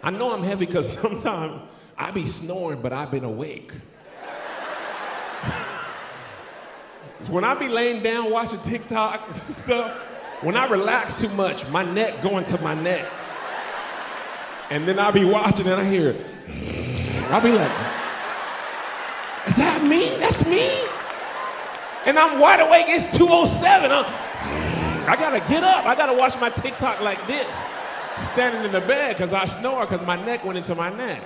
I know I'm heavy because sometimes I be snoring, but I've been awake. When I be laying down watching TikTok and stuff, when I relax too much, my neck go into my neck. And then I'll be watching and I hear, I'll be like, is that me? That's me? And I'm wide awake, it's 2:07. I gotta get up, I gotta watch my TikTok like this, standing in the bed because I snore because my neck went into my neck.